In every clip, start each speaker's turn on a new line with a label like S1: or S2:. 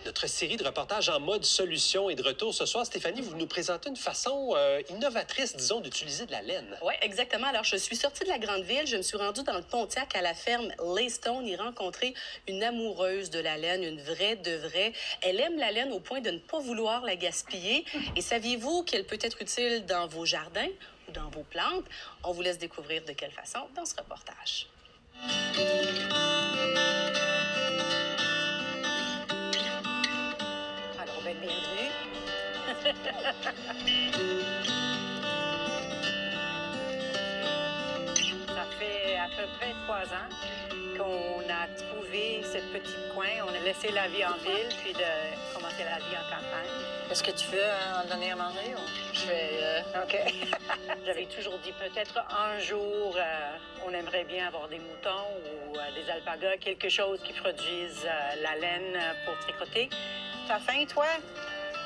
S1: Notre série de reportages en mode solution est de retour ce soir. Stéphanie, vous nous présentez une façon innovatrice, disons, d'utiliser de la laine.
S2: Oui, exactement. Alors, je suis sortie de la grande ville. Je me suis rendue dans le Pontiac à la ferme Laystone y rencontrer une amoureuse de la laine, une vraie de vraie. Elle aime la laine au point de ne pas vouloir la gaspiller. Et saviez-vous qu'elle peut être utile dans vos jardins ou dans vos plantes? On vous laisse découvrir de quelle façon dans ce reportage.
S3: Alors, ben, bienvenue. Ça fait à peu près 3 ans qu'on a trouvé ce petit coin. On a laissé la vie en ville, puis de commencer la vie en campagne. Est-ce que tu veux en donner à manger? Ou...
S2: Je vais...
S3: OK. J'avais toujours dit peut-être un jour, on aimerait bien avoir des moutons ou des alpagas, quelque chose qui produise la laine pour tricoter. T'as faim, toi?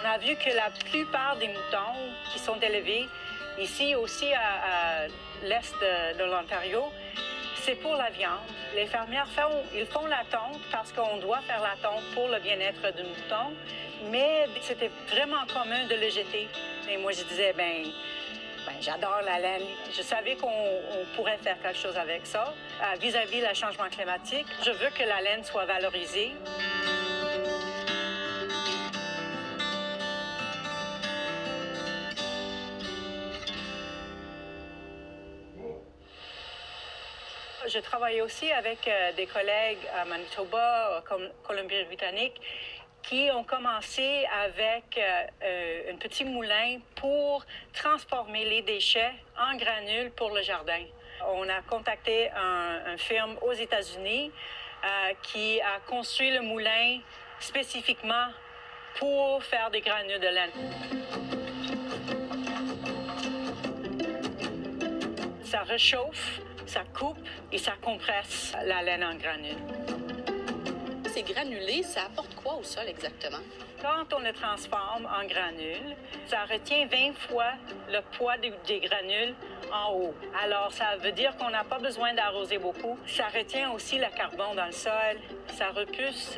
S3: On a vu que la plupart des moutons qui sont élevés ici aussi à l'est de l'Ontario, c'est pour la viande. Les fermières font la tonte parce qu'on doit faire la tonte pour le bien-être du mouton, mais c'était vraiment commun de le jeter. Et moi, je disais, ben j'adore la laine. Je savais qu'on pourrait faire quelque chose avec ça. Vis-à-vis le changement climatique, je veux que la laine soit valorisée. Je travaille aussi avec des collègues à Manitoba, Colombie-Britannique, qui ont commencé avec un petit moulin pour transformer les déchets en granules pour le jardin. On a contacté une firme aux États-Unis qui a construit le moulin spécifiquement pour faire des granules de laine. Ça réchauffe, ça coupe et ça compresse la laine en granules.
S2: Ces granulés, ça apporte quoi au sol exactement?
S3: Quand on le transforme en granules, ça retient 20 fois le poids des granules en haut. Alors, ça veut dire qu'on n'a pas besoin d'arroser beaucoup. Ça retient aussi le carbone dans le sol. Ça repousse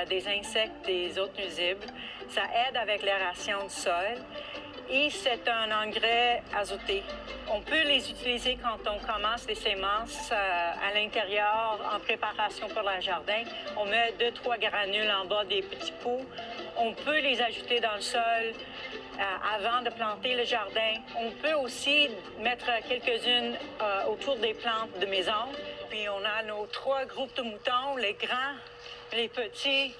S3: des insectes, des autres nuisibles. Ça aide avec l'aération du sol. Et c'est un engrais azoté. On peut les utiliser quand on commence les semences à l'intérieur en préparation pour le jardin. On met 2-3 granules en bas des petits pots. On peut les ajouter dans le sol avant de planter le jardin. On peut aussi mettre quelques-unes autour des plantes de maison. Puis on a nos 3 groupes de moutons, les grands, les petits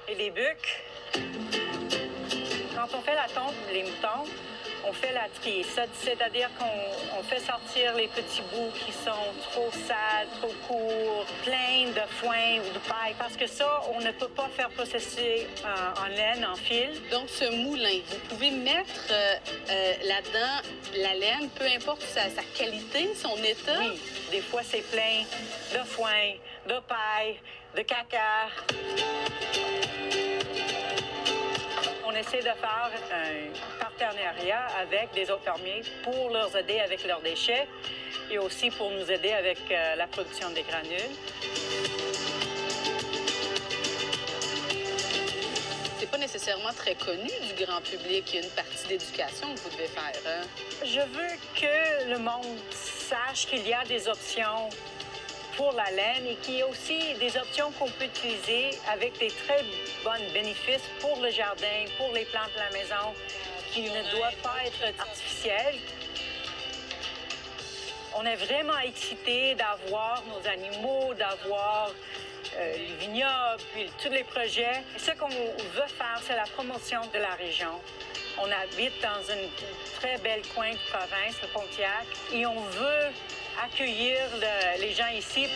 S3: et les bucs. Quand on fait la tonte des moutons, on fait la trie. C'est-à-dire qu'on fait sortir les petits bouts qui sont trop sales, trop courts, pleins de foin ou de paille. Parce que ça, on ne peut pas faire processer en laine, en fil.
S2: Donc, ce moulin, vous pouvez mettre là-dedans la laine, peu importe sa qualité, son état?
S3: Oui. Des fois, c'est plein de foin, de paille, de caca. On essaie de faire un partenariat avec des autres fermiers pour leur aider avec leurs déchets et aussi pour nous aider avec la production des granules.
S2: C'est pas nécessairement très connu du grand public. Il y a une partie d'éducation que vous devez faire. Hein?
S3: Je veux que le monde sache qu'il y a des options pour la laine et qu'il y a aussi des options qu'on peut utiliser avec des très bons bénéfices pour le jardin, pour les plantes de la maison, qui ne doivent pas être artificielles. On est vraiment excités d'avoir nos animaux, d'avoir les vignobles, puis tous les projets. Ce qu'on veut faire, c'est la promotion de la région. On habite dans une très belle coin de province, le Pontiac, et on veut accueillir les gens ici.